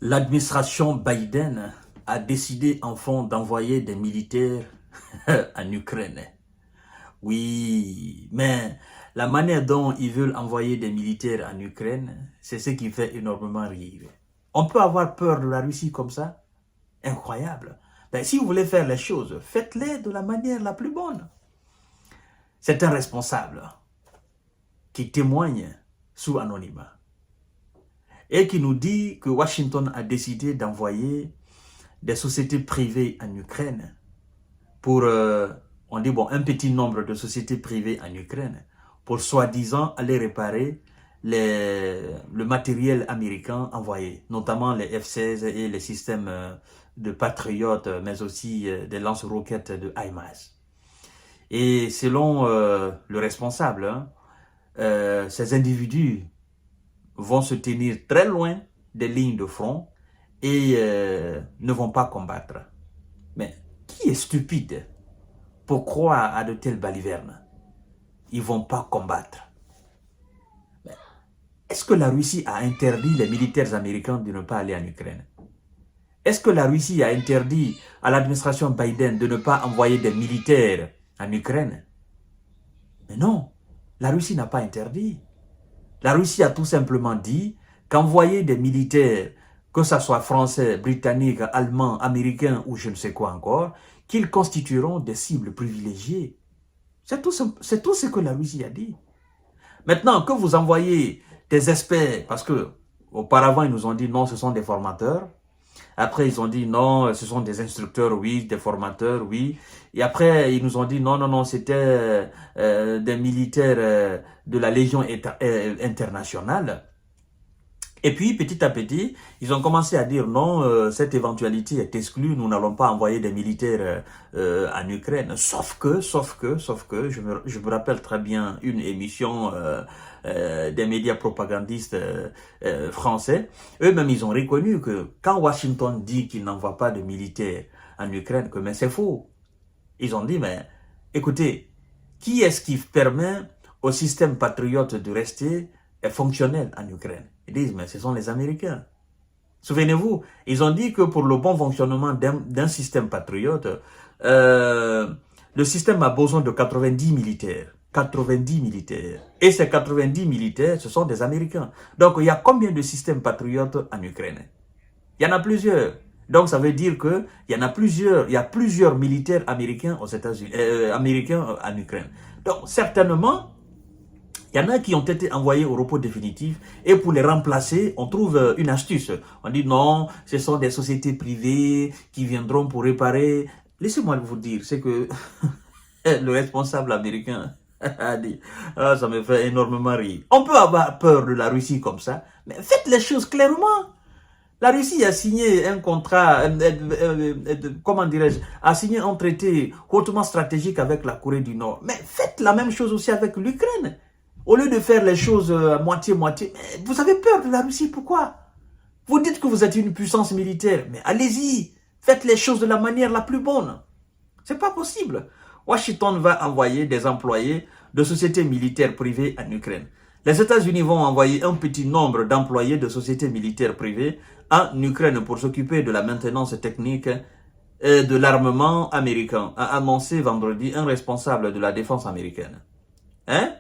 L'administration Biden a décidé enfin d'envoyer des militaires en Ukraine. Oui, mais la manière dont ils veulent envoyer des militaires en Ukraine, c'est ce qui fait énormément rire. On peut avoir peur de la Russie comme ça? Incroyable. Ben, si vous voulez faire les choses, faites-les de la manière la plus bonne. C'est un responsable qui témoigne sous anonymat et qui nous dit que Washington a décidé d'envoyer des sociétés privées en Ukraine pour, on dit bon, un petit nombre de sociétés privées en Ukraine pour soi-disant aller réparer le matériel américain envoyé, notamment les F-16 et les systèmes de Patriot, mais aussi des lance-roquettes de HIMARS. Et selon le responsable, ces individus vont se tenir très loin des lignes de front et ne vont pas combattre. Mais qui est stupide pour croire à de telles balivernes? Ils ne vont pas combattre. Est-ce que la Russie a interdit les militaires américains de ne pas aller en Ukraine? Est-ce que la Russie a interdit à l'administration Biden de ne pas envoyer des militaires en Ukraine? Mais non, la Russie n'a pas interdit. La Russie a tout simplement dit qu'envoyer des militaires, que ce soit français, britanniques, allemands, américains ou je ne sais quoi encore, qu'ils constitueront des cibles privilégiées. C'est tout ce que la Russie a dit. Maintenant, que vous envoyez des experts, parce que auparavant ils nous ont dit non, ce sont des formateurs. Après, ils ont dit non, ce sont des instructeurs, oui, des formateurs, oui. Et après, ils nous ont dit non, non, non, c'était des militaires de la Légion internationale. Et puis, petit à petit, ils ont commencé à dire non, cette éventualité est exclue, nous n'allons pas envoyer des militaires en Ukraine. Sauf que, je me rappelle très bien une émission des médias propagandistes français. Eux-mêmes, ils ont reconnu que quand Washington dit qu'il n'envoie pas de militaires en Ukraine, que mais c'est faux. Ils ont dit, mais écoutez, qui est-ce qui permet au système patriote de rester fonctionnel en Ukraine? Ils disent, mais ce sont les Américains. Souvenez-vous, ils ont dit que pour le bon fonctionnement d'un système patriote, le système a besoin de 90 militaires. 90 militaires. Et ces 90 militaires, ce sont des Américains. Donc, il y a combien de systèmes patriotes en Ukraine? Il y en a plusieurs. Donc, ça veut dire que il y a plusieurs militaires américains aux États-Unis, américains en Ukraine. Donc, certainement, il y en a qui ont été envoyés au repos définitif et pour les remplacer, on trouve une astuce. On dit non, ce sont des sociétés privées qui viendront pour réparer. Laissez-moi vous dire, c'est que le responsable américain a dit, ah, ça me fait énormément rire. On peut avoir peur de la Russie comme ça, mais faites les choses clairement. La Russie a signé un contrat, comment dirais-je, a signé un traité hautement stratégique avec la Corée du Nord. Mais faites la même chose aussi avec l'Ukraine. Au lieu de faire les choses à moitié-moitié, vous avez peur de la Russie, pourquoi? Vous dites que vous êtes une puissance militaire, mais allez-y, faites les choses de la manière la plus bonne. C'est pas possible. Washington va envoyer des employés de sociétés militaires privées en Ukraine. Les États-Unis vont envoyer un petit nombre d'employés de sociétés militaires privées en Ukraine pour s'occuper de la maintenance technique et de l'armement américain, a annoncé vendredi un responsable de la défense américaine. Hein?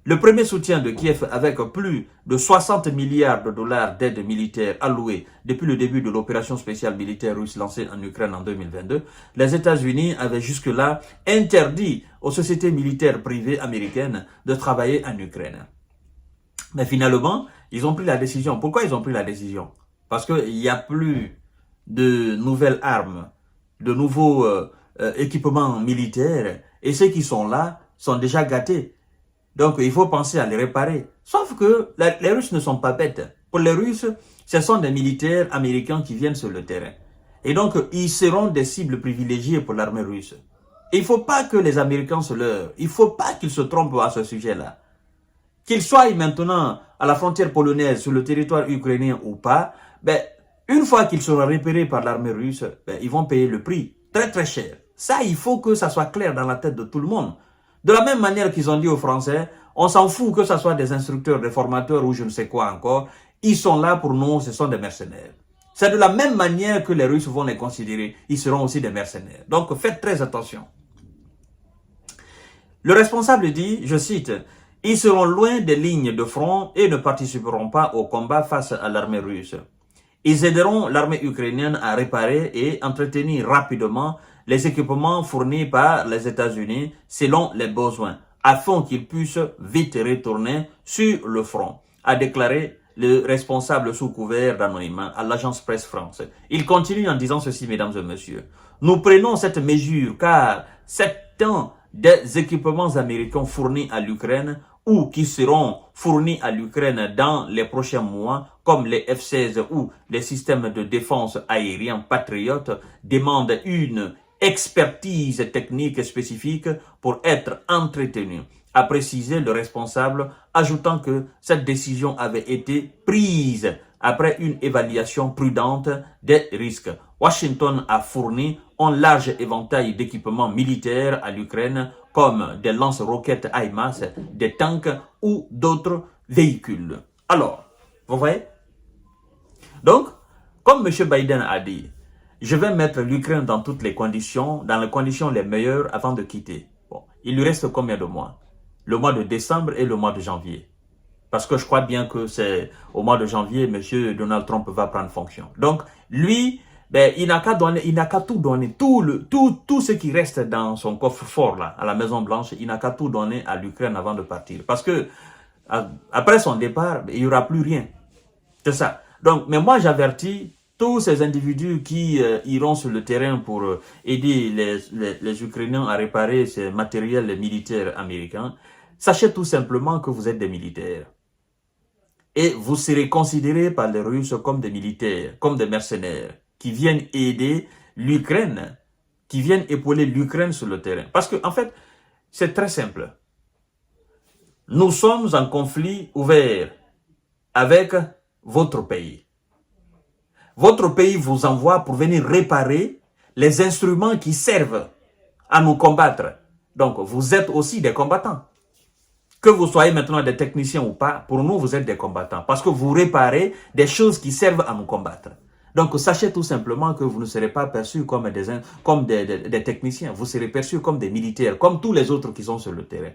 Le premier soutien de Kiev avec plus de 60 milliards de dollars d'aide militaire allouée depuis le début de l'opération spéciale militaire russe lancée en Ukraine en 2022, les États-Unis avaient jusque-là interdit aux sociétés militaires privées américaines de travailler en Ukraine. Mais finalement, ils ont pris la décision. Pourquoi ils ont pris la décision? Parce qu'il n'y a plus de nouvelles armes, de nouveaux équipements militaires, et ceux qui sont là sont déjà gâtés. Donc, il faut penser à les réparer. Sauf que les Russes ne sont pas bêtes. Pour les Russes, ce sont des militaires américains qui viennent sur le terrain. Et donc, ils seront des cibles privilégiées pour l'armée russe. Et il ne faut pas que les Américains se leurrent. Il ne faut pas qu'ils se trompent à ce sujet-là. Qu'ils soient maintenant à la frontière polonaise, sur le territoire ukrainien ou pas, une fois qu'ils seront repérés par l'armée russe, ils vont payer le prix très très cher. Ça, il faut que ça soit clair dans la tête de tout le monde. De la même manière qu'ils ont dit aux Français, on s'en fout que ce soit des instructeurs, des formateurs ou je ne sais quoi encore. Ils sont là pour nous, ce sont des mercenaires. C'est de la même manière que les Russes vont les considérer. Ils seront aussi des mercenaires. Donc faites très attention. Le responsable dit, je cite, « Ils seront loin des lignes de front et ne participeront pas au combat face à l'armée russe. Ils aideront l'armée ukrainienne à réparer et entretenir rapidement les équipements fournis par les États-Unis selon les besoins, afin qu'ils puissent vite retourner sur le front », a déclaré le responsable sous couvert d'anonymat à l'agence Presse France. Il continue en disant ceci, mesdames et messieurs. « Nous prenons cette mesure car 7 ans des équipements américains fournis à l'Ukraine ou qui seront fournis à l'Ukraine dans les prochains mois, comme les F-16 ou les systèmes de défense aériens patriotes, demandent une expertise technique spécifique pour être entretenus, a précisé le responsable, ajoutant que cette décision avait été prise après une évaluation prudente des risques. Washington a fourni un large éventail d'équipements militaires à l'Ukraine, comme des lance-roquettes HIMARS, des tanks ou d'autres véhicules. Alors, vous voyez? Donc, comme M. Biden a dit, je vais mettre l'Ukraine dans toutes les conditions, dans les conditions les meilleures avant de quitter. Bon, il lui reste combien de mois? Le mois de décembre et le mois de janvier. Parce que je crois bien que c'est au mois de janvier, M. Donald Trump va prendre fonction. Donc, lui, ben, il n'a qu'à tout donner, tout ce qui reste dans son coffre-fort là, à la Maison Blanche, il n'a qu'à tout donner à l'Ukraine avant de partir. Parce que après son départ, ben, il n'y aura plus rien. C'est ça. Donc, mais moi j'avertis tous ces individus qui iront sur le terrain pour aider les Ukrainiens à réparer ces matériels militaires américains. Sachez tout simplement que vous êtes des militaires. Et vous serez considérés par les Russes comme des militaires, comme des mercenaires, qui viennent aider l'Ukraine, qui viennent épauler l'Ukraine sur le terrain. Parce que, en fait, c'est très simple. Nous sommes en conflit ouvert avec votre pays. Votre pays vous envoie pour venir réparer les instruments qui servent à nous combattre. Donc, vous êtes aussi des combattants. Que vous soyez maintenant des techniciens ou pas, pour nous, vous êtes des combattants. Parce que vous réparez des choses qui servent à nous combattre. Donc, sachez tout simplement que vous ne serez pas perçus comme des techniciens. Vous serez perçus comme des militaires, comme tous les autres qui sont sur le terrain.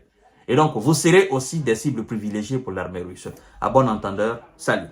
Et donc, vous serez aussi des cibles privilégiées pour l'armée russe. À bon entendeur, salut.